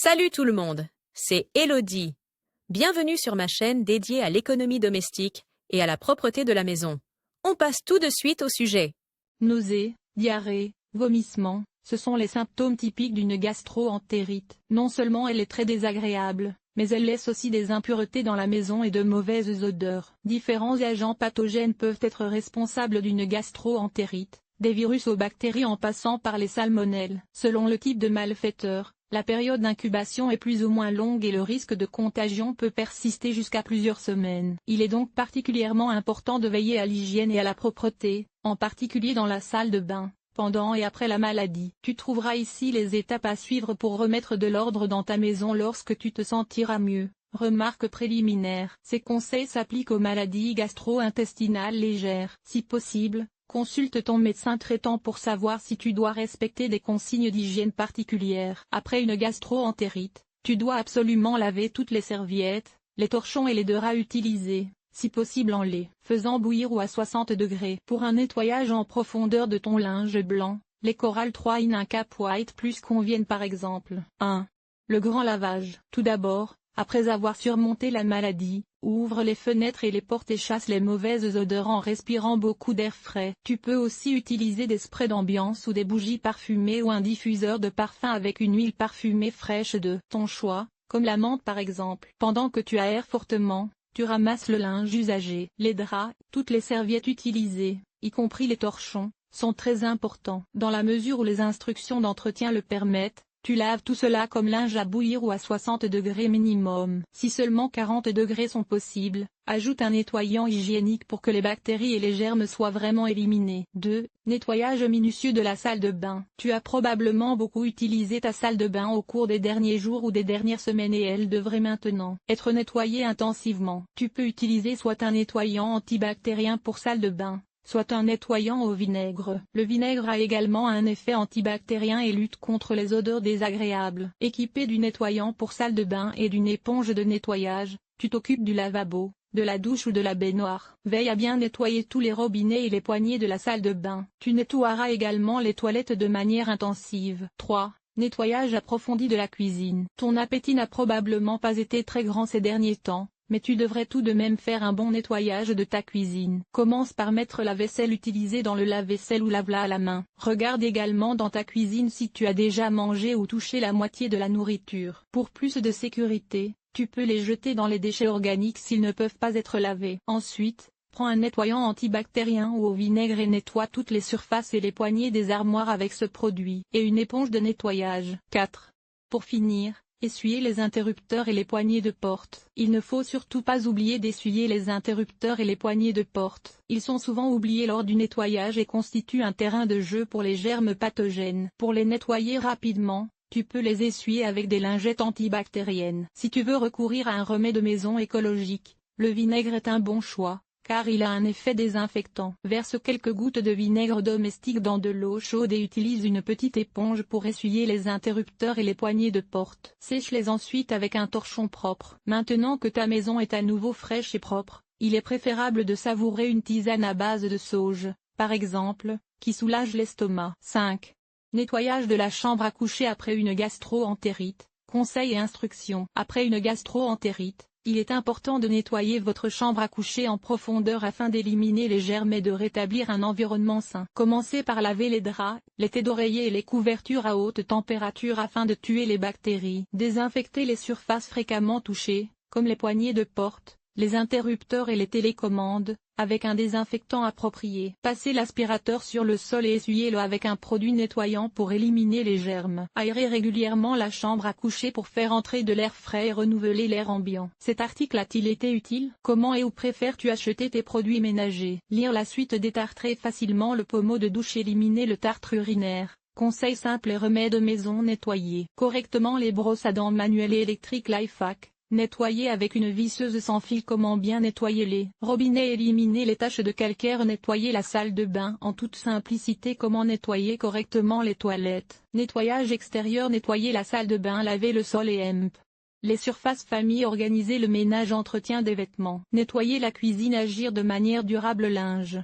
Salut tout le monde, c'est Elodie. Bienvenue sur ma chaîne dédiée à l'économie domestique et à la propreté de la maison. On passe tout de suite au sujet. Nausées, diarrhée, vomissements, ce sont les symptômes typiques d'une gastro-entérite. Non seulement elle est très désagréable, mais elle laisse aussi des impuretés dans la maison et de mauvaises odeurs. Différents agents pathogènes peuvent être responsables d'une gastro-entérite, des virus aux bactéries en passant par les salmonelles. Selon le type de malfaiteur, la période d'incubation est plus ou moins longue et le risque de contagion peut persister jusqu'à plusieurs semaines. Il est donc particulièrement important de veiller à l'hygiène et à la propreté, en particulier dans la salle de bain, pendant et après la maladie. Tu trouveras ici les étapes à suivre pour remettre de l'ordre dans ta maison lorsque tu te sentiras mieux. Remarque préliminaire. Ces conseils s'appliquent aux maladies gastro-intestinales légères. Si possible, consulte ton médecin traitant pour savoir si tu dois respecter des consignes d'hygiène particulières. Après une gastro-entérite, tu dois absolument laver toutes les serviettes, les torchons et les draps utilisés, si possible en les faisant bouillir ou à 60 degrés. Pour un nettoyage en profondeur de ton linge blanc, les Coral 3 in 1 Cap White Plus conviennent par exemple. 1. Le grand lavage. Tout d'abord, après avoir surmonté la maladie, ouvre les fenêtres et les portes et chasse les mauvaises odeurs en respirant beaucoup d'air frais. Tu peux aussi utiliser des sprays d'ambiance ou des bougies parfumées ou un diffuseur de parfum avec une huile parfumée fraîche de ton choix, comme la menthe par exemple. Pendant que tu aères fortement, tu ramasses le linge usagé. Les draps, toutes les serviettes utilisées, y compris les torchons, sont très importants. Dans la mesure où les instructions d'entretien le permettent, tu laves tout cela comme linge à bouillir ou à 60 degrés minimum. Si seulement 40 degrés sont possibles, ajoute un nettoyant hygiénique pour que les bactéries et les germes soient vraiment éliminés. 2. Nettoyage minutieux de la salle de bain. Tu as probablement beaucoup utilisé ta salle de bain au cours des derniers jours ou des dernières semaines et elle devrait maintenant être nettoyée intensivement. Tu peux utiliser soit un nettoyant antibactérien pour salle de bain, soit un nettoyant au vinaigre. Le vinaigre a également un effet antibactérien et lutte contre les odeurs désagréables. Équipé du nettoyant pour salle de bain et d'une éponge de nettoyage, tu t'occupes du lavabo, de la douche ou de la baignoire. Veille à bien nettoyer tous les robinets et les poignées de la salle de bain. Tu nettoieras également les toilettes de manière intensive. 3. Nettoyage approfondi de la cuisine. Ton appétit n'a probablement pas été très grand ces derniers temps, mais tu devrais tout de même faire un bon nettoyage de ta cuisine. Commence par mettre la vaisselle utilisée dans le lave-vaisselle ou lave-la à la main. Regarde également dans ta cuisine si tu as déjà mangé ou touché la moitié de la nourriture. Pour plus de sécurité, tu peux les jeter dans les déchets organiques s'ils ne peuvent pas être lavés. Ensuite, prends un nettoyant antibactérien ou au vinaigre et nettoie toutes les surfaces et les poignées des armoires avec ce produit. Et une éponge de nettoyage. 4. Pour finir, essuyer les interrupteurs et les poignées de porte. Il ne faut surtout pas oublier d'essuyer les interrupteurs et les poignées de porte. Ils sont souvent oubliés lors du nettoyage et constituent un terrain de jeu pour les germes pathogènes. Pour les nettoyer rapidement, tu peux les essuyer avec des lingettes antibactériennes. Si tu veux recourir à un remède maison écologique, le vinaigre est un bon choix, car il a un effet désinfectant. Verse quelques gouttes de vinaigre domestique dans de l'eau chaude et utilise une petite éponge pour essuyer les interrupteurs et les poignées de porte. Sèche-les ensuite avec un torchon propre. Maintenant que ta maison est à nouveau fraîche et propre, il est préférable de savourer une tisane à base de sauge, par exemple, qui soulage l'estomac. 5. Nettoyage de la chambre à coucher après une gastro-entérite. Conseils et instructions. Après une gastro-entérite, il est important de nettoyer votre chambre à coucher en profondeur afin d'éliminer les germes et de rétablir un environnement sain. Commencez par laver les draps, les têtes d'oreiller et les couvertures à haute température afin de tuer les bactéries. Désinfectez les surfaces fréquemment touchées, comme les poignées de porte, les interrupteurs et les télécommandes, avec un désinfectant approprié. Passez l'aspirateur sur le sol et essuyez-le avec un produit nettoyant pour éliminer les germes. Aérez régulièrement la chambre à coucher pour faire entrer de l'air frais et renouveler l'air ambiant. Cet article a-t-il été utile? Comment et où préfères-tu acheter tes produits ménagers? Lire la suite détartrer facilement le pommeau de douche, éliminer le tartre urinaire. Conseils simples et remèdes maison. Nettoyer correctement les brosses à dents manuelles et électriques. Lifehack. Nettoyer avec une visseuse sans fil. Comment bien nettoyer les robinets, éliminer les taches de calcaire, nettoyer la salle de bain en toute simplicité. Comment nettoyer correctement les toilettes. Nettoyage extérieur, nettoyer la salle de bain, laver le sol et les surfaces famille, organiser le ménage, entretien des vêtements. Nettoyer la cuisine, agir de manière durable, linge.